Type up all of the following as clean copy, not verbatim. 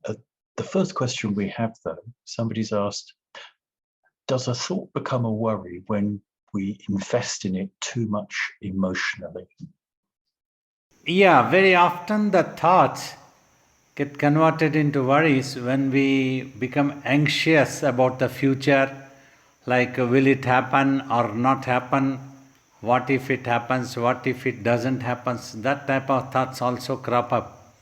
Uh, the first question we have, though, somebody's asked, does a thought become a worry when we invest in it too much emotionally? Yeah, very often the thoughts get converted into worries when we become anxious about the future, like will it happen or not happen? What if it happens? What if it doesn't happen? That type of thoughts also crop up,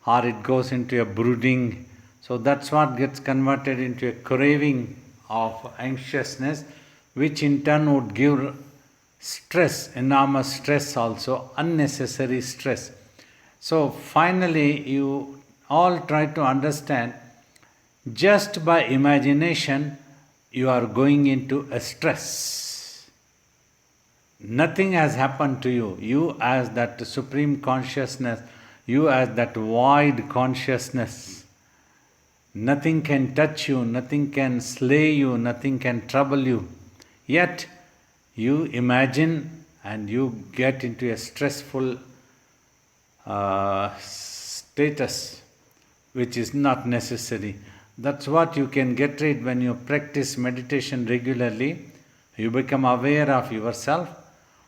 or it goes into a brooding. So that's what gets converted into a craving of anxiousness, which in turn would give stress, enormous stress, also unnecessary stress. So finally, you all try to understand, just by imagination, you are going into a stress. Nothing has happened to you. You, as that supreme consciousness, you, as that void consciousness, nothing can touch you, nothing can slay you, nothing can trouble you. Yet, you imagine and you get into a stressful status which is not necessary. That's what you can get rid when you practice meditation regularly. You become aware of yourself.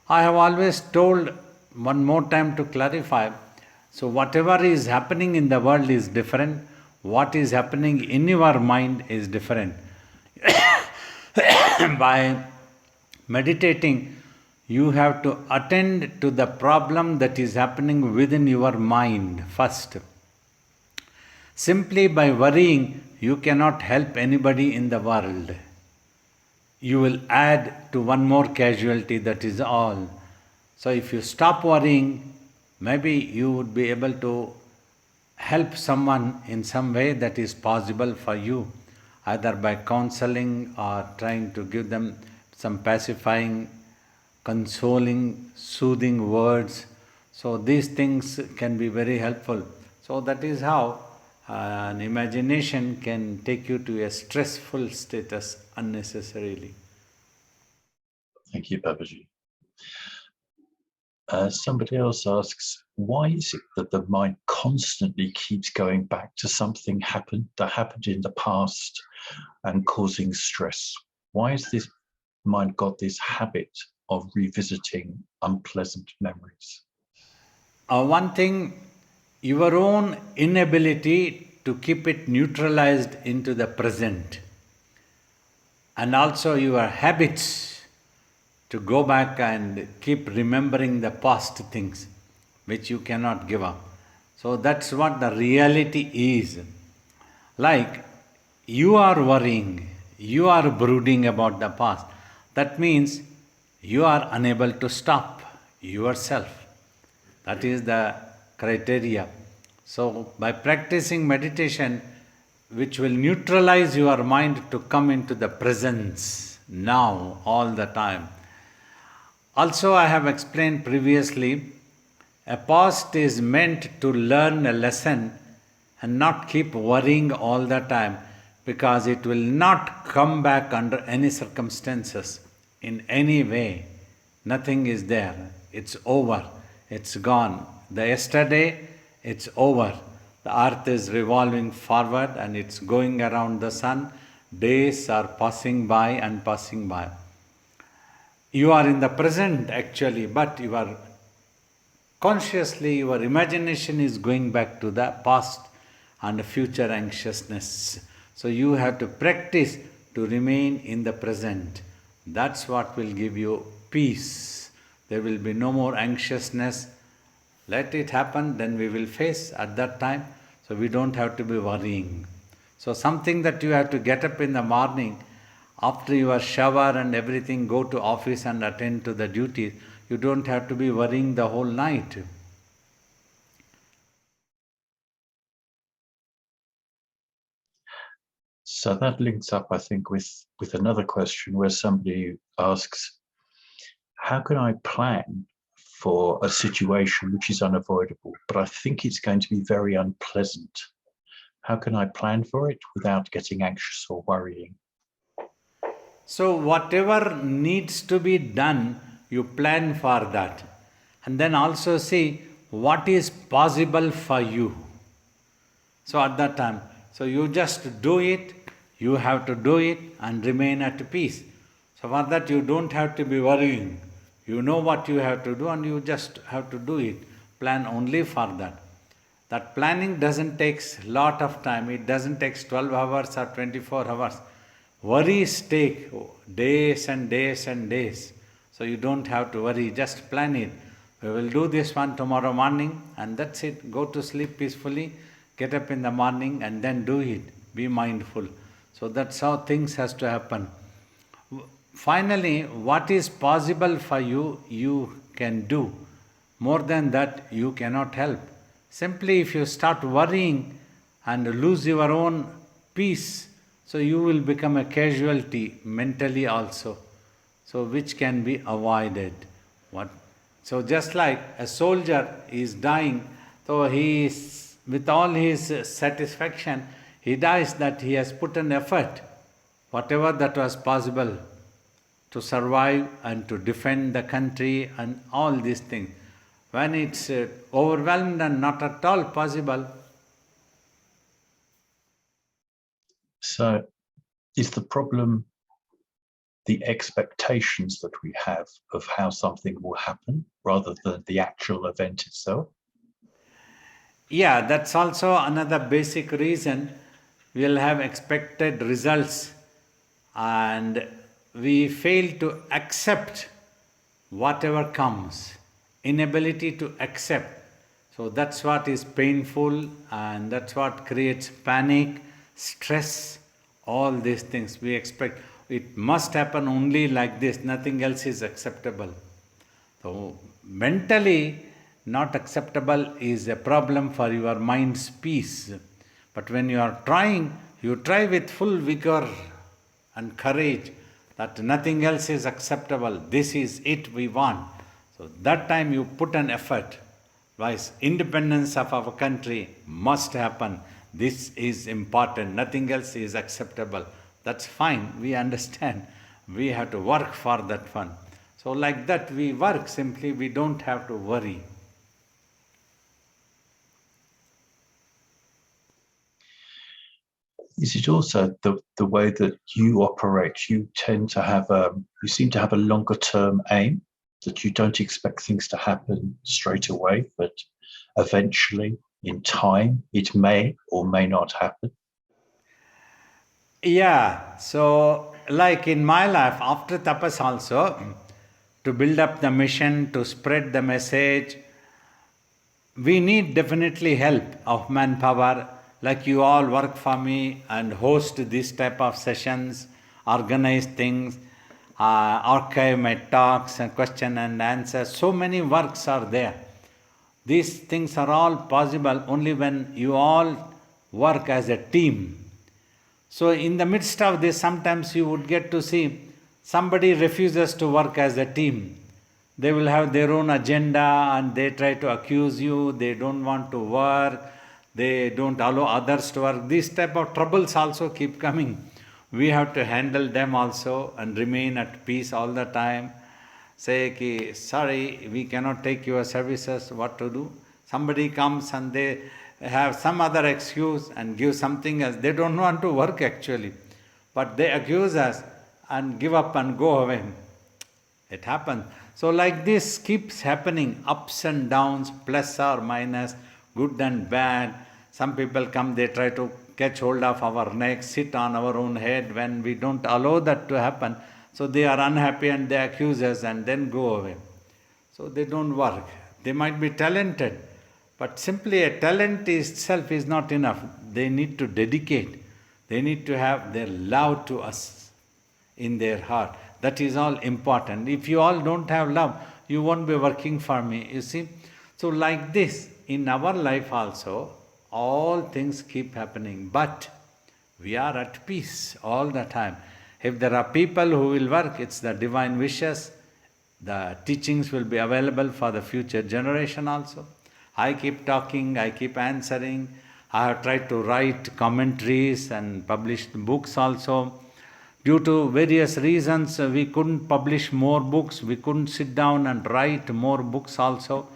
I have always told, one more time to clarify, so whatever is happening in the world is different. What is happening in your mind is different. By meditating, you have to attend to the problem that is happening within your mind first. Simply by worrying, you cannot help anybody in the world. You will add to one more casualty, that is all. So, if you stop worrying, maybe you would be able to help someone in some way that is possible for you, either by counseling or trying to give them some pacifying, consoling, soothing words. So these things can be very helpful. So that is how an imagination can take you to a stressful status unnecessarily. Thank you, Babaji. Somebody else asks, why is it that the mind constantly keeps going back to something that happened in the past and causing stress? Why has this mind got this habit of revisiting unpleasant memories? One thing, your own inability to keep it neutralized into the present, and also your habits to go back and keep remembering the past things which you cannot give up. So that's what the reality is. Like, you are worrying, you are brooding about the past. That means you are unable to stop yourself. That is the criteria. So, by practicing meditation, which will neutralize your mind to come into the presence now, all the time. Also, I have explained previously, a past is meant to learn a lesson and not keep worrying all the time, because it will not come back under any circumstances in any way. Nothing is there. It's over. It's gone. The yesterday, it's over. The earth is revolving forward and it's going around the sun. Days are passing by and passing by. You are in the present actually, but you are consciously, your imagination is going back to the past and future anxiousness. So you have to practice to remain in the present. That's what will give you peace. There will be no more anxiousness. Let it happen, then we will face at that time. So we don't have to be worrying. So something that you have to get up in the morning, after your shower and everything, go to office and attend to the duties. You don't have to be worrying the whole night. So that links up, I think, with another question where somebody asks, how can I plan for a situation which is unavoidable, but I think it's going to be very unpleasant? How can I plan for it without getting anxious or worrying? So, whatever needs to be done, you plan for that. And then also see what is possible for you. So at that time, so you just do it, you have to do it and remain at peace. So for that you don't have to be worrying. You know what you have to do and you just have to do it. Plan only for that. That planning doesn't take lot of time. It doesn't take 12 hours or 24 hours. Worries take days and days and days. So you don't have to worry, just plan it. We will do this one tomorrow morning and that's it. Go to sleep peacefully, get up in the morning and then do it. Be mindful. So that's how things has to happen. Finally, what is possible for you, you can do. More than that, you cannot help. Simply if you start worrying and lose your own peace, so you will become a casualty mentally also. So which can be avoided. What? So just like a soldier is dying, so he is with all his satisfaction, he dies that he has put an effort, whatever that was possible, to survive and to defend the country and all these things. When it's overwhelmed and not at all possible. So is the problem the expectations that we have of how something will happen rather than the actual event itself? Yeah, that's also another basic reason. We'll have expected results and we fail to accept whatever comes. Inability to accept. So that's what is painful and that's what creates panic, stress, all these things. We expect it must happen only like this, nothing else is acceptable. So mentally not acceptable is a problem for your mind's peace. But when you are trying, you try with full vigor and courage that nothing else is acceptable. This is it we want. So that time you put an effort. Wise independence of our country must happen. This is important. Nothing else is acceptable. That's fine. We understand. We have to work for that one. So like that we work simply. We don't have to worry. Is it also the way that you operate? You tend to have you seem to have a longer term aim, that you don't expect things to happen straight away, but eventually in time it may or may not happen. Yeah, so like in my life, after tapas also, to build up the mission, to spread the message, we need definitely help of manpower. Like you all work for me and host this type of sessions, organize things, archive my talks and question and answer. So many works are there. These things are all possible only when you all work as a team. So in the midst of this, sometimes you would get to see somebody refuses to work as a team. They will have their own agenda and they try to accuse you, they don't want to work, they don't allow others to work. These type of troubles also keep coming. We have to handle them also and remain at peace all the time. Say, ki, sorry, we cannot take your services, what to do? Somebody comes and they have some other excuse and give something else. They don't want to work actually, but they accuse us and give up and go away. It happens. So like this keeps happening, ups and downs, plus or minus, good and bad. Some people come, they try to catch hold of our neck, sit on our own head when we don't allow that to happen. So they are unhappy and they accuse us and then go away. So they don't work. They might be talented, but simply a talent itself is not enough. They need to dedicate. They need to have their love to us in their heart. That is all important. If you all don't have love, you won't be working for me, you see. So like this, in our life also, all things keep happening, but we are at peace all the time. If there are people who will work, it's the divine wishes. The teachings will be available for the future generation also. I keep talking, I keep answering. I have tried to write commentaries and published books also. Due to various reasons, we couldn't publish more books. We couldn't sit down and write more books also.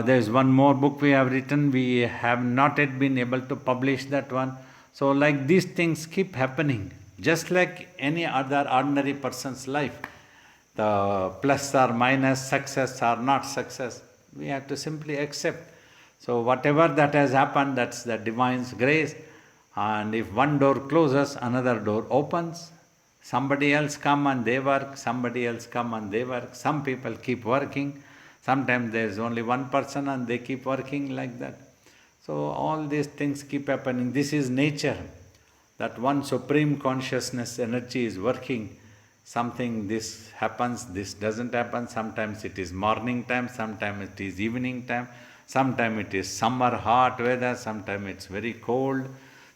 There's one more book we have written. We have not yet been able to publish that one. So like these things keep happening, just like any other ordinary person's life. The plus or minus, success or not success, we have to simply accept. So whatever that has happened, that's the divine's grace. And if one door closes, another door opens. Somebody else come and they work, somebody else come and they work. Some people keep working. Sometimes there's only one person and they keep working like that. So all these things keep happening. This is nature. That one supreme consciousness energy is working. Something, this happens, this doesn't happen. Sometimes it is morning time, sometimes it is evening time, sometimes it is summer hot weather, sometimes it's very cold.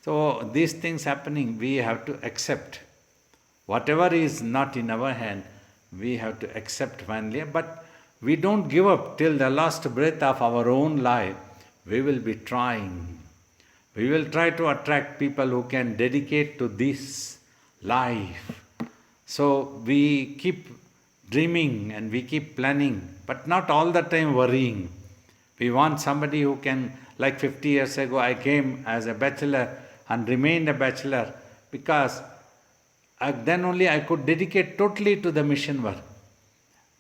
So these things happening, we have to accept. Whatever is not in our hand, we have to accept finally. But we don't give up till the last breath of our own life. We will be trying. We will try to attract people who can dedicate to this life. So we keep dreaming and we keep planning, but not all the time worrying. We want somebody who can, like 50 years ago, I came as a bachelor and remained a bachelor because then only I could dedicate totally to the mission work.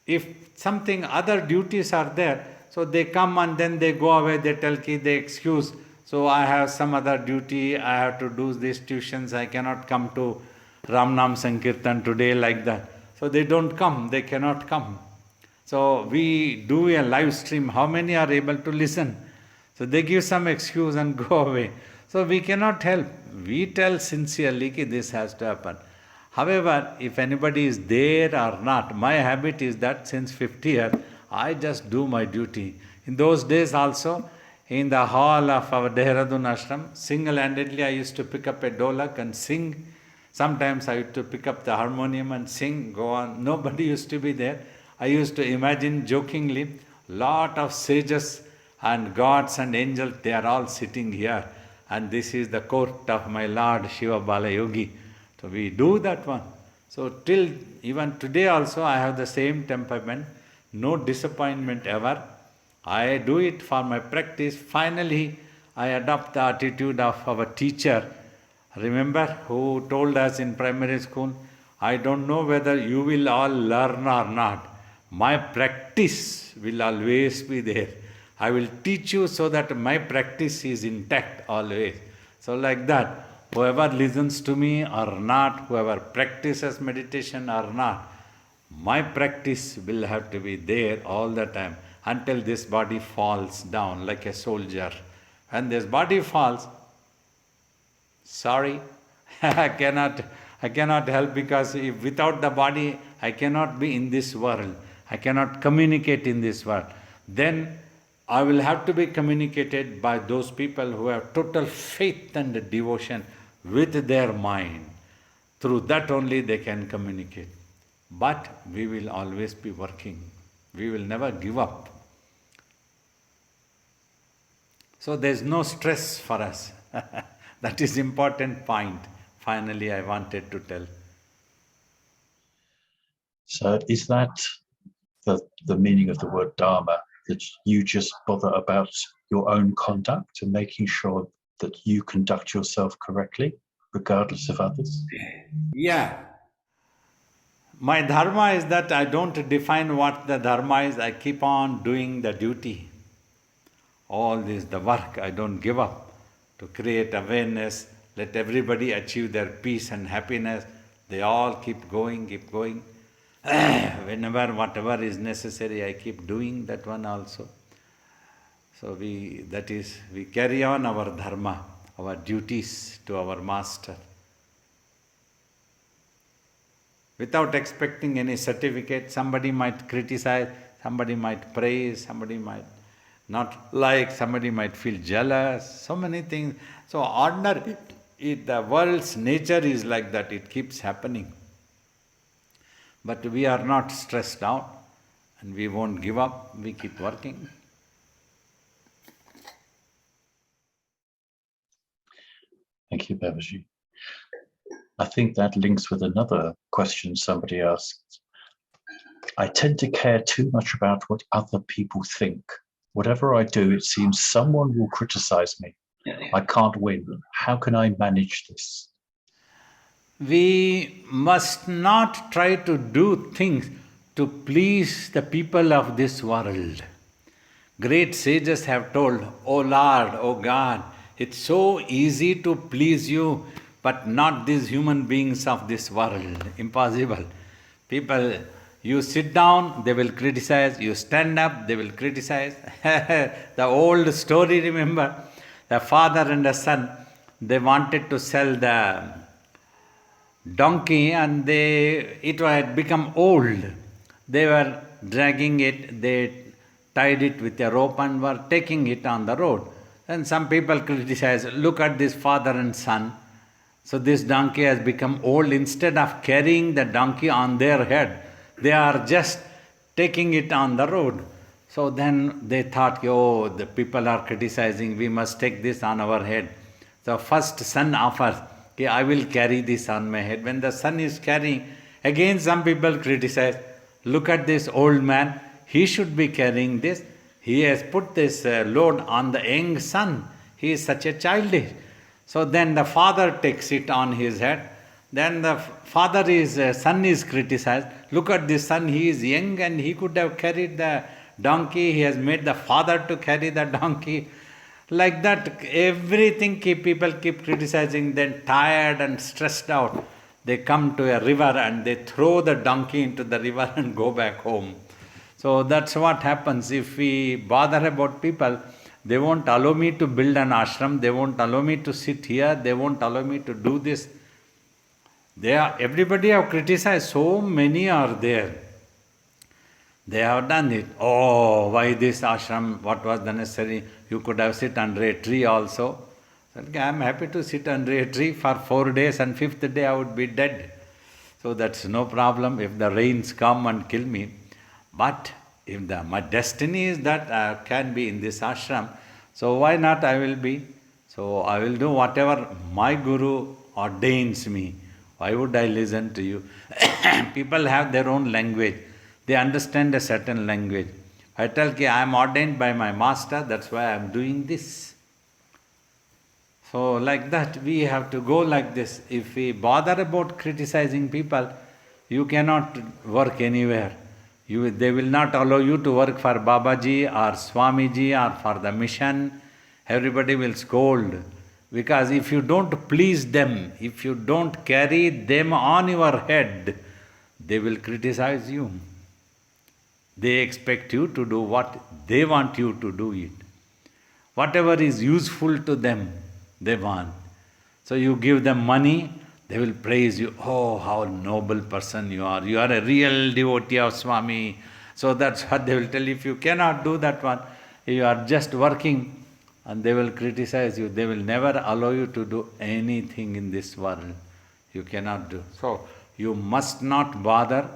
If something, other duties are there, so they come and then they go away, they tell ki, they excuse. So I have some other duty, I have to do these tuitions, I cannot come to Ram Nam Sankirtan today like that. So they don't come, they cannot come. So we do a live stream, how many are able to listen? So they give some excuse and go away. So we cannot help. We tell sincerely that this has to happen. However, if anybody is there or not, my habit is that since 50 years, I just do my duty. In those days also, in the hall of our Dehradun ashram, single-handedly I used to pick up a dholak and sing. Sometimes I used to pick up the harmonium and sing, go on. Nobody used to be there. I used to imagine jokingly, lot of sages and gods and angels, they are all sitting here. And this is the court of my Lord Shiva Bala Yogi. So we do that one. So till even today also I have the same temperament, no disappointment ever. I do it for my practice. Finally, I adopt the attitude of our teacher. Remember who told us in primary school, I don't know whether you will all learn or not. My practice will always be there. I will teach you so that my practice is intact always. So like that, whoever listens to me or not, whoever practices meditation or not, my practice will have to be there all the time until this body falls down like a soldier. When this body falls, sorry, I cannot help, because if without the body I cannot be in this world, I cannot communicate in this world. Then I will have to be communicated by those people who have total faith and devotion with their mind. Through that only they can communicate. But we will always be working. We will never give up. So there is no stress for us. That is important point. Finally, I wanted to tell. So is that the meaning of the word Dharma, that you just bother about your own conduct and making sure that you conduct yourself correctly, regardless of others? Yeah. My dharma is that I don't define what the dharma is, I keep on doing the duty. All this, the work, I don't give up to create awareness, let everybody achieve their peace and happiness. They all keep going, keep going. Whenever, whatever is necessary, I keep doing that one also. So we carry on our dharma, our duties to our master. Without expecting any certificate. Somebody might criticize, somebody might praise, somebody might not like, somebody might feel jealous, so many things. So ordinary, the world's nature is like that, it keeps happening. But we are not stressed out and we won't give up, we keep working. Thank you, Babaji. I think that links with another question somebody asked. I tend to care too much about what other people think Whatever I do, it seems someone will criticize me. I can't win. How can I manage this? We must not try to do things to please the people of this world. Great sages have told, O Lord, O God, it's so easy to please you, but not these human beings of this world. Impossible. People, you sit down, they will criticize. You stand up, they will criticize. The old story, remember? The father and the son, they wanted to sell the donkey and it had become old. They were dragging it, they tied it with a rope and were taking it on the road. And some people criticize, look at this father and son. So this donkey has become old. Instead of carrying the donkey on their head, they are just taking it on the road. So then they thought, oh, the people are criticizing, we must take this on our head. So first son offers, okay, I will carry this on my head. When the son is carrying, again some people criticize, look at this old man, he should be carrying this. He has put this load on the young son. He is such a childish. So then the father takes it on his head. Then the son is criticized. Look at this son, he is young and he could have carried the donkey. He has made the father to carry the donkey. Like that, everything people keep criticizing. Then tired and stressed out, they come to a river and they throw the donkey into the river and go back home. So that's what happens if we bother about people. They won't allow me to build an ashram. They won't allow me to sit here. They won't allow me to do this. Everybody have criticized. So many are there. They have done it. Oh, why this ashram? What was the necessary? You could have sit under a tree also. I am happy to sit under a tree for 4 days, and 5th day I would be dead. So that's no problem if the rains come and kill me. But if my destiny is that I can be in this ashram, so why not I will be? So I will do whatever my guru ordains me. Why would I listen to you? People have their own language. They understand a certain language. I tell you, I am ordained by my master, that's why I am doing this. So like that, we have to go like this. If we bother about criticizing people, you cannot work anywhere. They will not allow you to work for Babaji or Swamiji or for the mission. Everybody will scold. Because if you don't please them, if you don't carry them on your head, they will criticize you. They expect you to do what they want you to do it. Whatever is useful to them, they want. So you give them money, they will praise you. Oh, how noble person you are. You are a real devotee of Swami. So that's what they will tell you. If you cannot do that one, you are just working, and they will criticize you. They will never allow you to do anything in this world. You cannot do. So you must not bother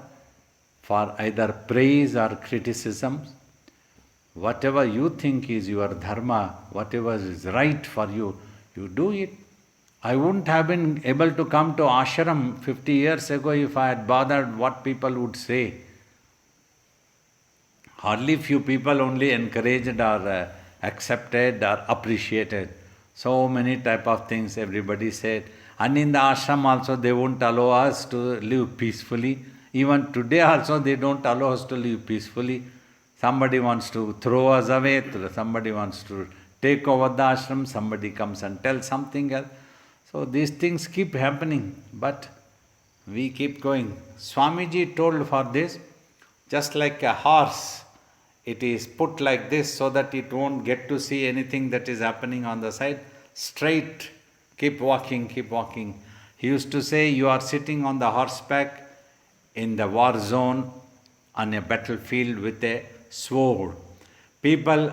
for either praise or criticism. Whatever you think is your dharma, whatever is right for you, you do it. I wouldn't have been able to come to ashram 50 years ago if I had bothered what people would say. Hardly few people only encouraged or accepted or appreciated. So many type of things everybody said. And in the ashram also they won't allow us to live peacefully. Even today also they don't allow us to live peacefully. Somebody wants to throw us away, somebody wants to take over the ashram, somebody comes and tells something else. So these things keep happening, but we keep going. Swamiji told for this, just like a horse, it is put like this so that it won't get to see anything that is happening on the side. Straight, keep walking, keep walking. He used to say, you are sitting on the horseback in the war zone on a battlefield with a sword. People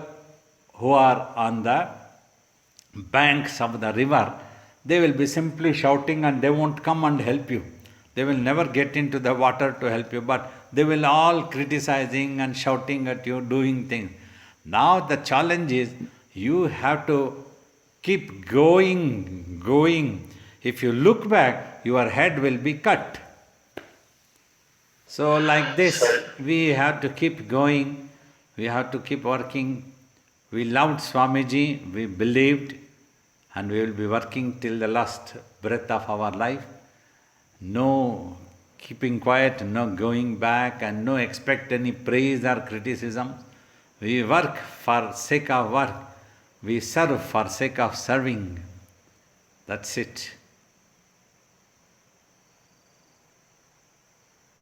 who are on the banks of the river, they will be simply shouting and they won't come and help you. They will never get into the water to help you, but they will all criticizing and shouting at you, doing things. Now the challenge is, you have to keep going. If you look back, your head will be cut. So like this, we have to keep going, we have to keep working. We loved Swamiji, we believed, and we will be working till the last breath of our life. No keeping quiet, no going back, and no expect any praise or criticism. We work for sake of work. We serve for sake of serving. That's it.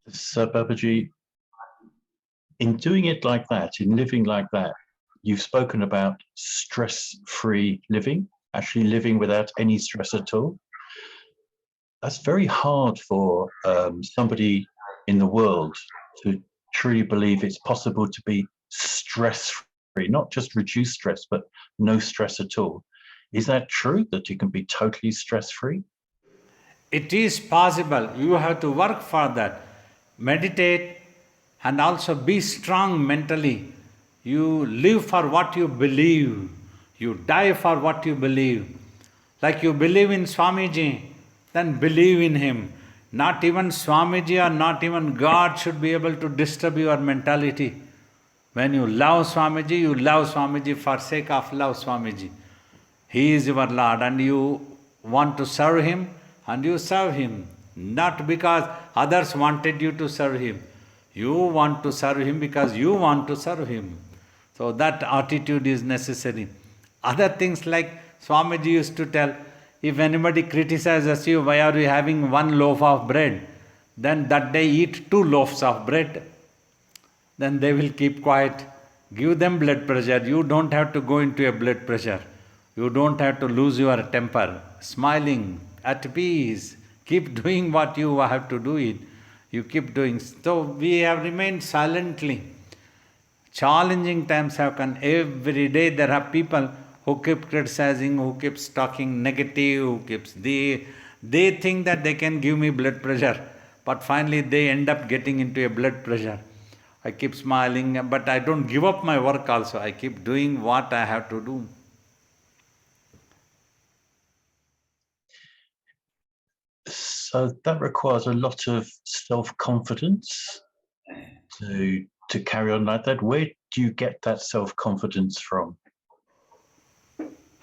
So, Babaji, in doing it like that, in living like that, you've spoken about stress-free living, actually living without any stress at all. That's very hard for somebody in the world to truly believe it's possible to be stress-free, not just reduce stress, but no stress at all. Is that true, that you can be totally stress-free? It is possible. You have to work for that. Meditate and also be strong mentally. You live for what you believe. You die for what you believe. Like you believe in Swamiji, then believe in him. Not even Swamiji or not even God should be able to disturb your mentality. When you love Swamiji for sake of love Swamiji. He is your Lord and you want to serve him and you serve him. Not because others wanted you to serve him. You want to serve him because you want to serve him. So that attitude is necessary. Other things like Swamiji used to tell, if anybody criticizes you, why are you having one loaf of bread? Then that day eat 2 loaves of bread. Then they will keep quiet. Give them blood pressure. You don't have to go into a blood pressure. You don't have to lose your temper. Smiling, at peace. Keep doing what you have to do it. You keep doing. So we have remained silently. Challenging times have come. Every day there are people who keep criticizing, who keeps talking negative, who keeps they think that they can give me blood pressure, but finally they end up getting into a blood pressure. I keep smiling, but I don't give up my work also. I keep doing what I have to do. So that requires a lot of self-confidence to carry on like that. Where do you get that self-confidence from?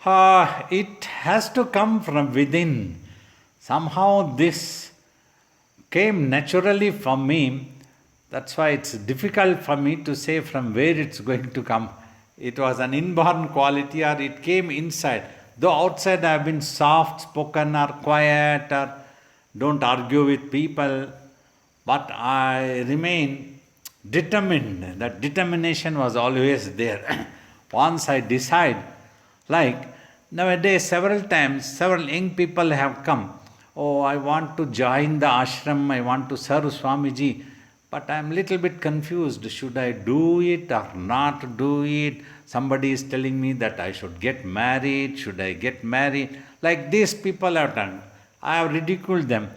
It has to come from within. Somehow this came naturally from me. That's why it's difficult for me to say from where it's going to come. It was an inborn quality or it came inside. Though outside I have been soft spoken or quiet or don't argue with people, but I remain determined. That determination was always there. Once I decide, like nowadays several times, several young people have come. Oh, I want to join the ashram, I want to serve Swamiji, but I am little bit confused. Should I do it or not do it? Somebody is telling me that I should get married. Should I get married? Like these people have done. I have ridiculed them.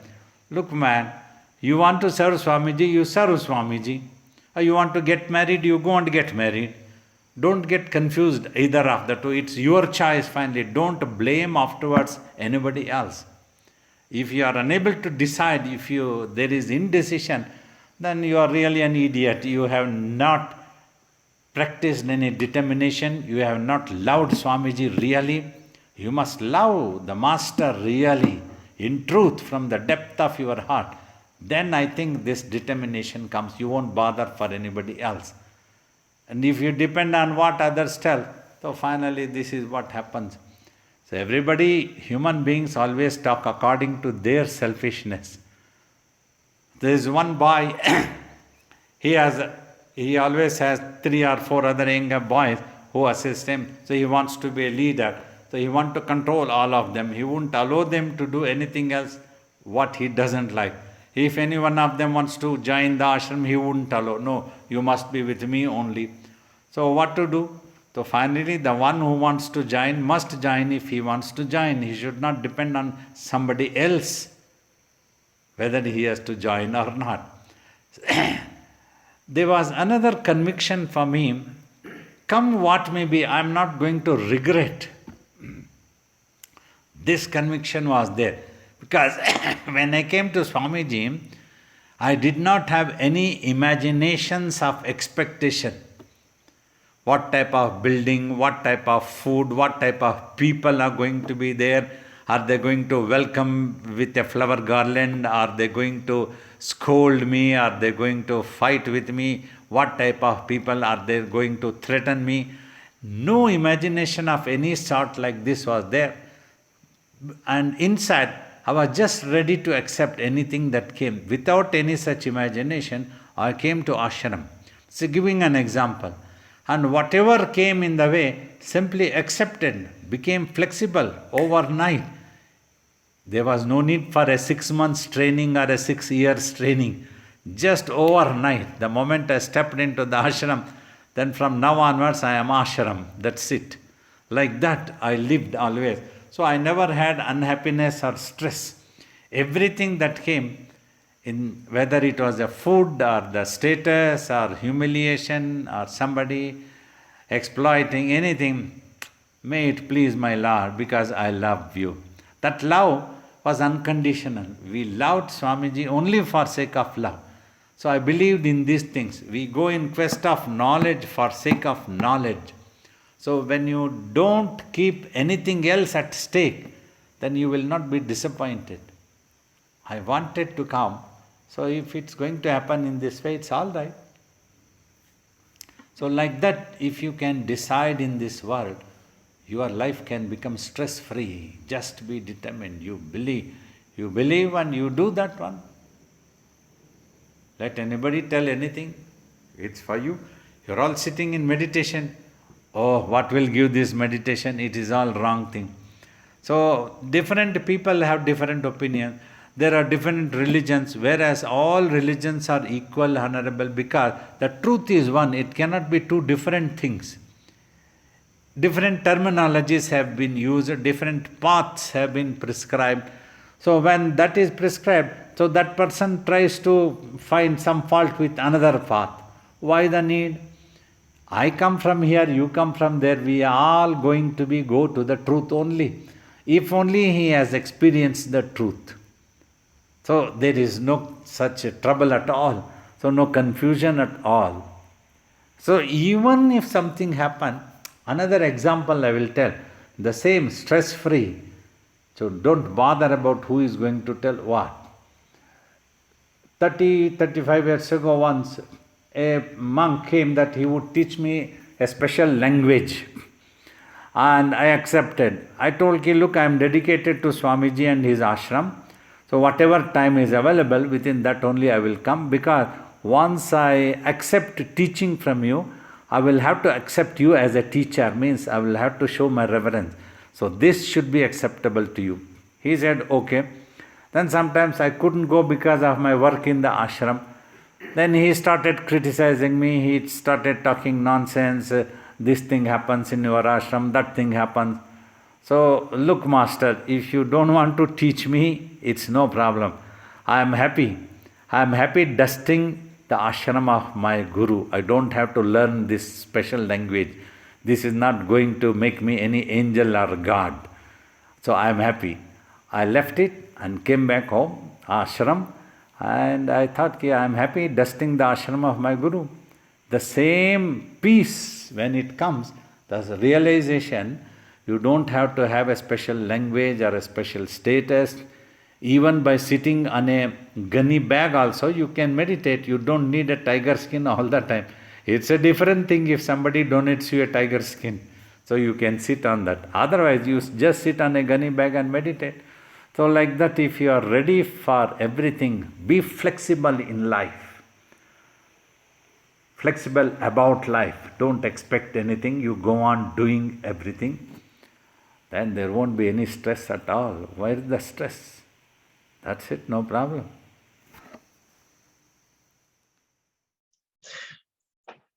Look man, you want to serve Swamiji, you serve Swamiji. Or you want to get married, you go and get married. Don't get confused either of the two. It's your choice finally. Don't blame afterwards anybody else. If you are unable to decide, if there is indecision, then you are really an idiot. You have not practiced any determination. You have not loved Swamiji really. You must love the Master really, in truth, from the depth of your heart. Then I think this determination comes. You won't bother for anybody else. And if you depend on what others tell, so finally this is what happens. So everybody, human beings always talk according to their selfishness. There is one boy, he always has 3 or 4 other younger boys who assist him. So he wants to be a leader. So he wants to control all of them. He won't allow them to do anything else what he doesn't like. If any one of them wants to join the ashram, he wouldn't allow. No, you must be with me only. So what to do? So finally the one who wants to join must join if he wants to join. He should not depend on somebody else whether he has to join or not. There was another conviction for me. Come what may be, I am not going to regret. This conviction was there. Because when I came to Swamiji, I did not have any imaginations of expectation. what type of building, what type of food, what type of people are going to be there. Are they going to welcome with a flower garland? Are they going to scold me? Are they going to fight with me? What type of people are they going to threaten me? No imagination of any sort like this was there. And inside, I was just ready to accept anything that came. Without any such imagination, I came to ashram. So, giving an example. And whatever came in the way, simply accepted, became flexible overnight. There was no need for a 6 months training or a 6 years training. Just overnight, the moment I stepped into the ashram, then from now onwards I am ashram. That's it. Like that I lived always. So I never had unhappiness or stress. Everything that came, in whether it was a food or the status or humiliation or somebody exploiting anything, may it please my Lord because I love you. That love was unconditional. We loved Swamiji only for sake of love. So I believed in these things. We go in quest of knowledge for sake of knowledge. So when you don't keep anything else at stake, then you will not be disappointed. I wanted to come, so if it's going to happen in this way, it's all right. So like that, if you can decide in this world, your life can become stress-free. Just be determined. You believe and you do that one. Let anybody tell anything, it's for you. You're all sitting in meditation. Oh, what will give this meditation? It is all wrong thing. So different people have different opinions. There are different religions, whereas all religions are equal, honorable, because the truth is one. It cannot be two different things. Different terminologies have been used, different paths have been prescribed. So when that is prescribed, so that person tries to find some fault with another path. Why the need? I come from here, you come from there, we are all going to go to the truth only. If only he has experienced the truth. So there is no such trouble at all. So no confusion at all. So even if something happened, another example I will tell, the same stress-free. So don't bother about who is going to tell what. 35 years ago once, a monk came that he would teach me a special language. And I accepted. I told him, look, I am dedicated to Swamiji and his ashram. So whatever time is available, within that only I will come, because once I accept teaching from you, I will have to accept you as a teacher, means I will have to show my reverence. So this should be acceptable to you. He said, okay. Then sometimes I couldn't go because of my work in the ashram. Then he started criticizing me, he started talking nonsense, this thing happens in your ashram, that thing happens. So, look master, if you don't want to teach me, it's no problem. I am happy. I am happy dusting the ashram of my guru. I don't have to learn this special language. This is not going to make me any angel or God. So I am happy. I left it and came back home, ashram, and I thought, I am happy dusting the ashram of my guru. The same peace, when it comes, the realization, you don't have to have a special language or a special status. Even by sitting on a gunny bag also, you can meditate. You don't need a tiger skin all the time. It's a different thing if somebody donates you a tiger skin. So you can sit on that. Otherwise, you just sit on a gunny bag and meditate. So like that, if you are ready for everything, be flexible in life. Flexible about life. Don't expect anything. You go on doing everything. Then there won't be any stress at all. Where is the stress? That's it, no problem.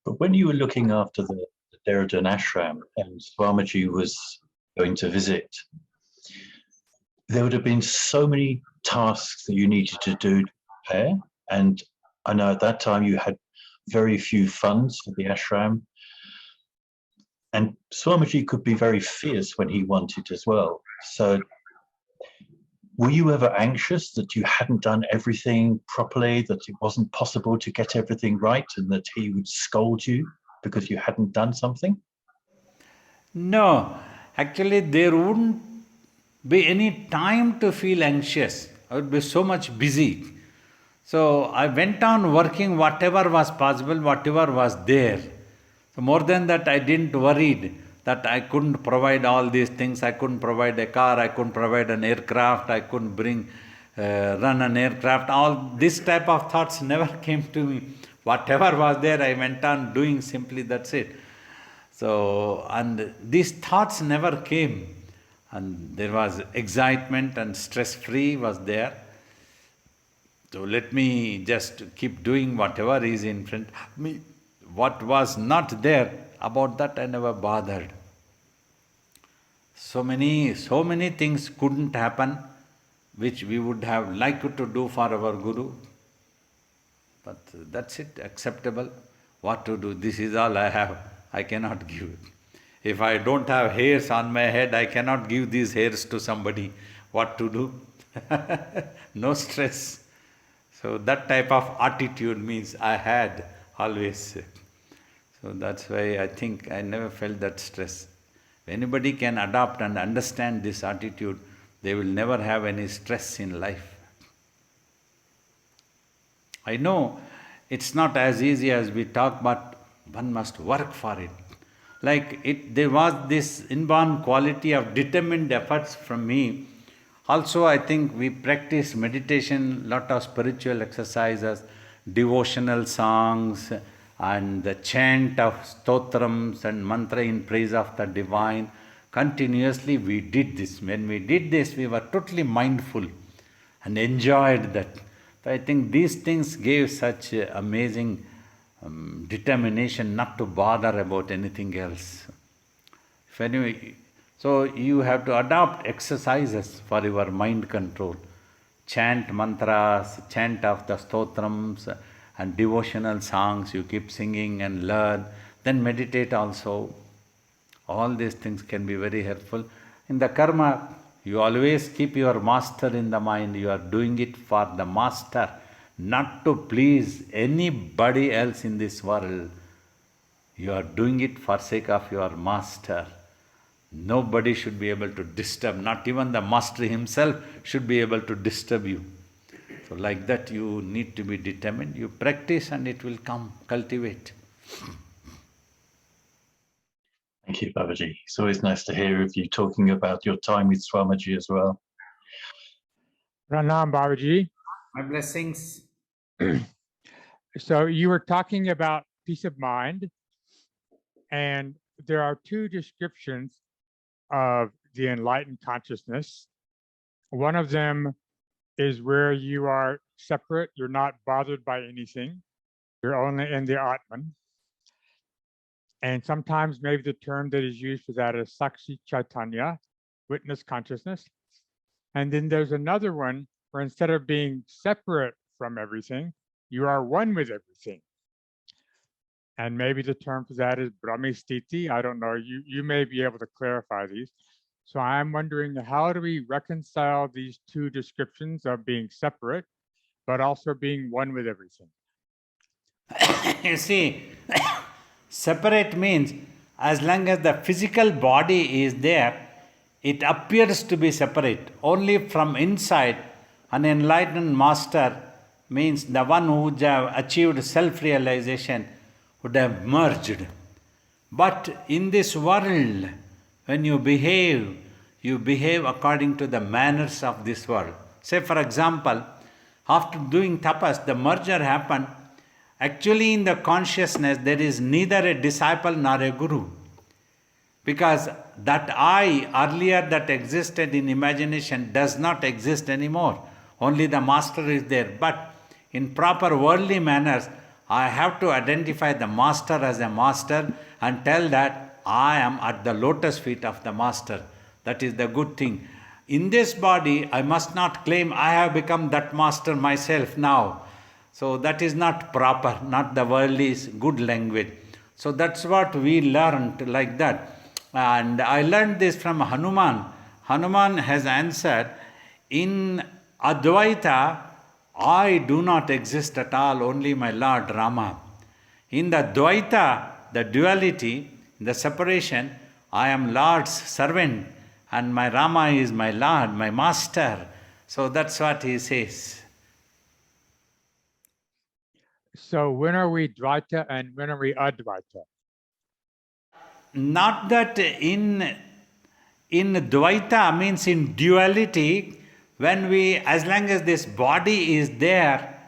But when you were looking after the Dehradun ashram and Swamiji was going to visit, there would have been so many tasks that you needed to do to prepare. And I know at that time you had very few funds for the ashram. And Swamiji could be very fierce when he wanted as well. So were you ever anxious that you hadn't done everything properly, that it wasn't possible to get everything right and that he would scold you? because you hadn't done something? No, actually, there wouldn't be any time to feel anxious. I would be so much busy. So I went on working whatever was possible, whatever was there. So more than that, I didn't worried that I couldn't provide all these things. I couldn't provide a car. I couldn't provide an aircraft. I couldn't run an aircraft. All this type of thoughts never came to me. Whatever was there, I went on doing simply. That's it. So, and these thoughts never came. And there was excitement and stress-free was there. So let me just keep doing whatever is in front of me. What was not there, about that I never bothered. So many things couldn't happen which we would have liked to do for our Guru. But that's it, acceptable. What to do? This is all I have. I cannot give. If I don't have hairs on my head, I cannot give these hairs to somebody. What to do? No stress. So that type of attitude means I had always. So that's why I think I never felt that stress. If anybody can adopt and understand this attitude, they will never have any stress in life. I know it's not as easy as we talk, but one must work for it. There was this inborn quality of determined efforts from me. Also, I think we practice meditation, lot of spiritual exercises, devotional songs, and the chant of stotrams and mantra in praise of the divine. Continuously we did this. When we did this, we were totally mindful and enjoyed that. So I think these things gave such amazing determination not to bother about anything else. So you have to adopt exercises for your mind control. Chant mantras, chant of the stotrams and devotional songs, you keep singing and learn. Then meditate also. All these things can be very helpful. In the karma, you always keep your master in the mind. You are doing it for the master, not to please anybody else in this world. You are doing it for sake of your master. Nobody should be able to disturb, not even the master himself should be able to disturb you. So like that you need to be determined. You practice and it will come, cultivate. Thank you, Babaji. It's always nice to hear of you talking about your time with Swamiji as well. Pranam, Babaji. My blessings. So you were talking about peace of mind, and there are two descriptions of the enlightened consciousness. One of them is where you are separate, you're not bothered by anything, you're only in the Atman. And sometimes maybe the term that is used for that is Sakshi Chaitanya, witness consciousness. And then there's another one where instead of being separate from everything, you are one with everything. And maybe the term for that is Brahmistiti. I don't know, you may be able to clarify these. So I'm wondering, how do we reconcile these two descriptions of being separate, but also being one with everything? You see, separate means as long as the physical body is there, it appears to be separate. Only from inside, an enlightened master means the one who would have achieved self-realization would have merged. But in this world, when you behave according to the manners of this world. Say for example, after doing tapas, the merger happened. Actually in the consciousness, there is neither a disciple nor a guru. Because that I earlier that existed in imagination does not exist anymore. Only the master is there. But in proper worldly manners, I have to identify the master as a master and tell that I am at the lotus feet of the master. That is the good thing. In this body, I must not claim I have become that master myself now. So that is not proper, not the worldly good language. So that's what we learned like that. And I learned this from Hanuman. Hanuman has answered, in Advaita, I do not exist at all, only my Lord Rama. In the Dvaita, the duality, the separation, I am Lord's servant and my Rama is my Lord, my master. So that's what he says. So when are we Dvaita and when are we Advaita? Not that in Dvaita means in duality, when we, as long as this body is there,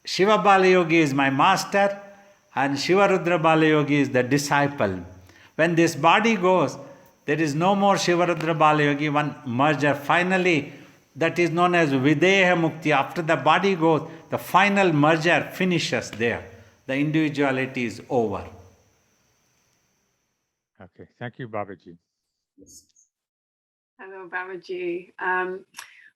Shiva Balayogi is my master and Shiva Rudra Balayogi is the disciple. When this body goes, there is no more Shiva Rudra Balayogi, one merger. Finally, that is known as Videha Mukti. After the body goes, the final merger finishes there. The individuality is over. Okay, thank you, Babaji. Hello, Babaji.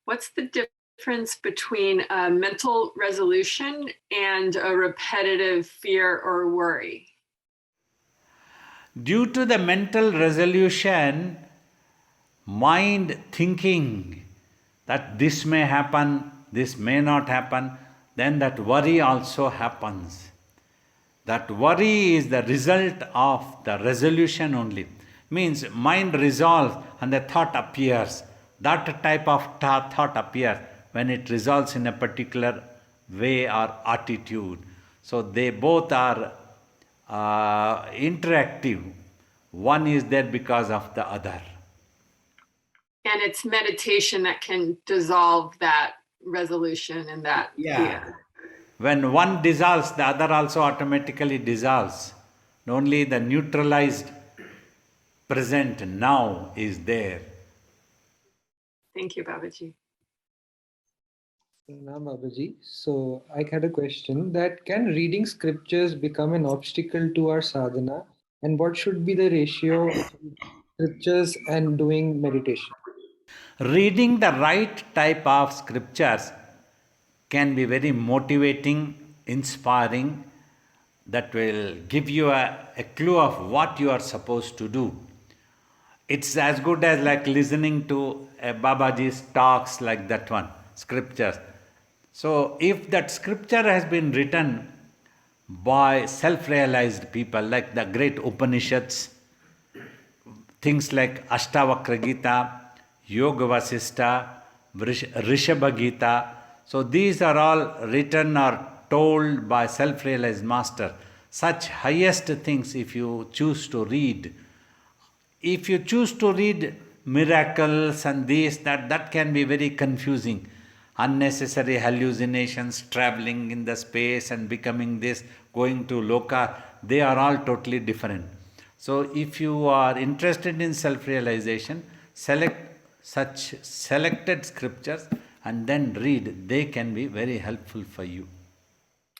What's the difference between a mental resolution and a repetitive fear or worry? Due to the mental resolution, mind thinking that this may happen, this may not happen, then that worry also happens. That worry is the result of the resolution only. Means mind resolves and the thought appears. That type of thought appears when it resolves in a particular way or attitude. So they both are interactive. One is there because of the other. And it's meditation that can dissolve that resolution and that fear. When one dissolves, the other also automatically dissolves. Only the neutralized present now is there. Thank you, Babaji. Pranam Babaji. So I had a question that can reading scriptures become an obstacle to our sadhana, and what should be the ratio of scriptures and doing meditation? Reading the right type of scriptures can be very motivating, inspiring, that will give you a clue of what you are supposed to do. It's as good as like listening to Babaji's talks like that one, scriptures. So if that scripture has been written by self-realized people like the great Upanishads, things like Ashtavakra Gita, Yoga Vasistha, Rishabha Gita, so these are all written or told by self-realized master. Such highest things if you choose to read. If you choose to read miracles and this, that can be very confusing. Unnecessary hallucinations, traveling in the space and becoming this, going to loka, they are all totally different. So if you are interested in self-realization, select such selected scriptures and then read. They can be very helpful for you.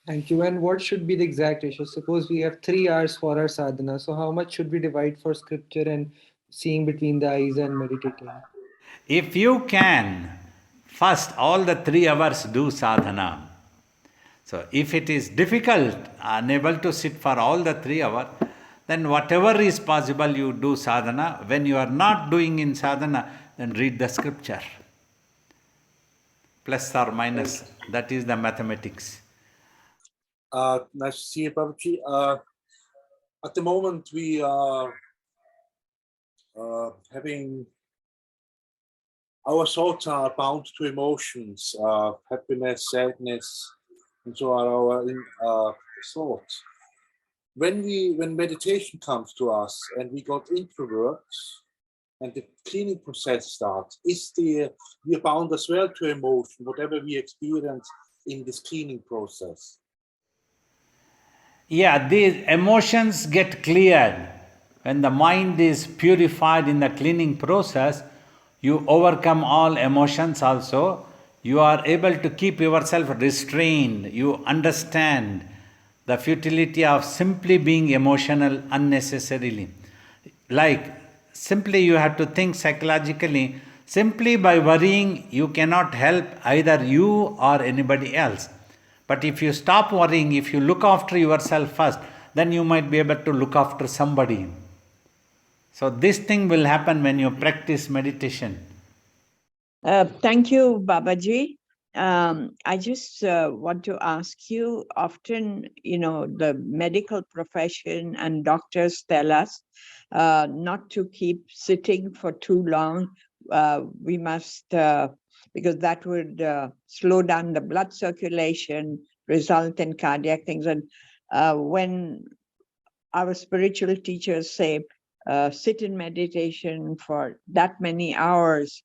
Thank you. And what should be the exact ratio? Suppose we have 3 hours for our sadhana. So how much should we divide for scripture and seeing between the eyes and meditating? If you can, first all the 3 hours do sadhana. So if it is difficult, unable to sit for all the 3 hours, then whatever is possible you do sadhana. When you are not doing in sadhana, then read the scripture. Plus or minus, that is the mathematics. Nice to see you, Babaji. At the moment, we are having our thoughts are bound to emotions, happiness, sadness, and so are our thoughts. When meditation comes to us and we got introverts and the cleaning process starts, we are bound as well to emotion, whatever we experience in this cleaning process. Yeah, these emotions get cleared. When the mind is purified in the cleaning process, you overcome all emotions also. You are able to keep yourself restrained. You understand the futility of simply being emotional unnecessarily. Like, simply you have to think psychologically, simply by worrying, you cannot help either you or anybody else. But if you stop worrying, if you look after yourself first, then you might be able to look after somebody. So this thing will happen when you practice meditation. Thank you, Babaji. I just want to ask you, often, the medical profession and doctors tell us not to keep sitting for too long. We must, because that would slow down the blood circulation, result in cardiac things. And when our spiritual teachers say, sit in meditation for that many hours,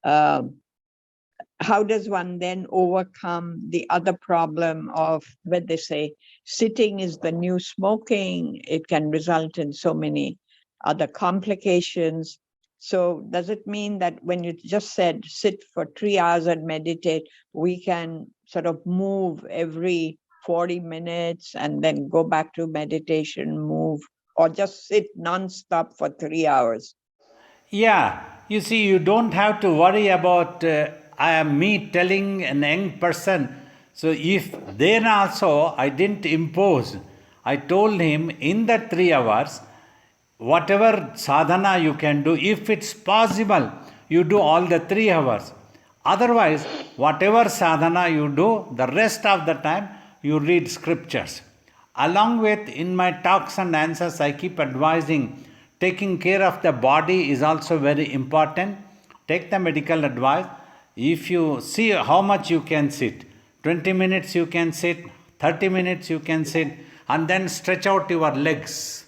how does one then overcome the other problem of when they say sitting is the new smoking? It can result in so many other complications. So does it mean that when you just said sit for 3 hours and meditate, we can sort of move every 40 minutes and then go back to meditation, move, or just sit non-stop for 3 hours? Yeah, you see, you don't have to worry about me telling an young person. So if then also I didn't impose, I told him in the 3 hours, whatever sadhana you can do, if it's possible, you do all the 3 hours. Otherwise, whatever sadhana you do, the rest of the time you read scriptures. Along with, in my talks and answers, I keep advising taking care of the body is also very important. Take the medical advice. If you see how much you can sit, 20 minutes you can sit, 30 minutes you can sit, and then stretch out your legs.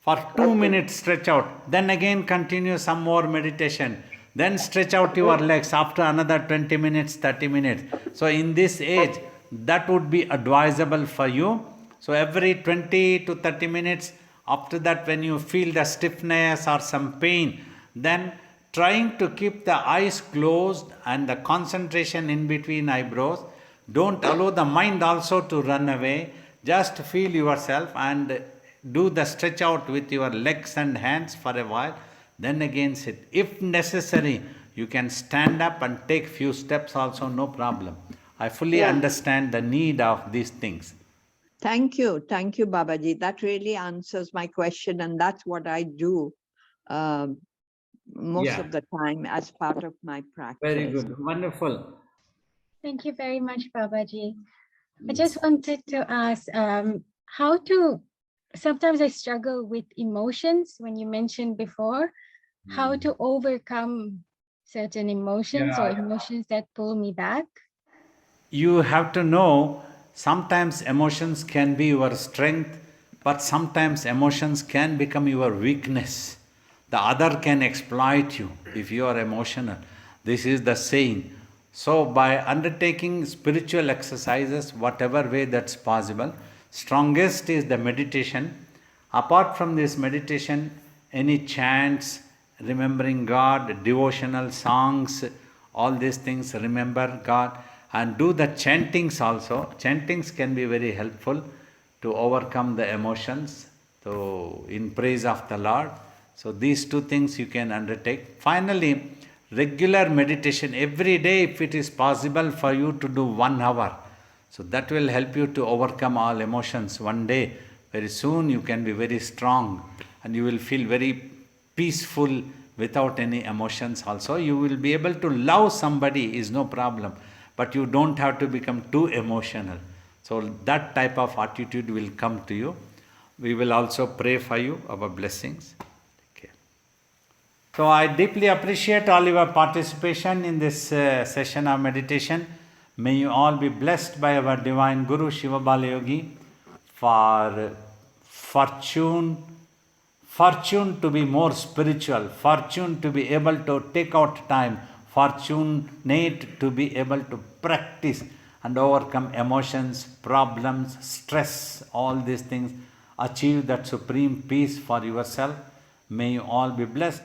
For 2 minutes, stretch out. Then again, continue some more meditation. Then stretch out your legs after another 20 minutes, 30 minutes. So, in this age, that would be advisable for you. So, every 20 to 30 minutes, after that, when you feel the stiffness or some pain, then trying to keep the eyes closed and the concentration in between eyebrows. Don't allow the mind also to run away. Just feel yourself and do the stretch out with your legs and hands for a while, then again sit. If necessary, you can stand up and take few steps also, no problem. I fully understand the need of these things. Thank you, Babaji. That really answers my question, and that's what I do most of the time as part of my practice. Very good, wonderful. Thank you very much, Babaji. I just wanted to ask how to, sometimes I struggle with emotions when you mentioned before, how to overcome certain emotions or emotions that pull me back. You have to know, sometimes emotions can be your strength, but sometimes emotions can become your weakness. The other can exploit you if you are emotional. This is the saying. So by undertaking spiritual exercises, whatever way that's possible, strongest is the meditation. Apart from this meditation, any chants, remembering God, devotional songs, all these things, remember God, and do the chantings also. Chantings can be very helpful to overcome the emotions, so in praise of the Lord. So these two things you can undertake. Finally, regular meditation every day, if it is possible for you to do 1 hour. So that will help you to overcome all emotions one day. Very soon you can be very strong and you will feel very peaceful without any emotions also. You will be able to love somebody is no problem, but you don't have to become too emotional. So that type of attitude will come to you. We will also pray for you, our blessings. Okay. So I deeply appreciate all your participation in this session of meditation. May you all be blessed by our divine Guru Shiva Bala Yogi for fortune to be more spiritual, fortune to be able to take out time, fortunate to be able to practice and overcome emotions, problems, stress, all these things, achieve that supreme peace for yourself. May you all be blessed.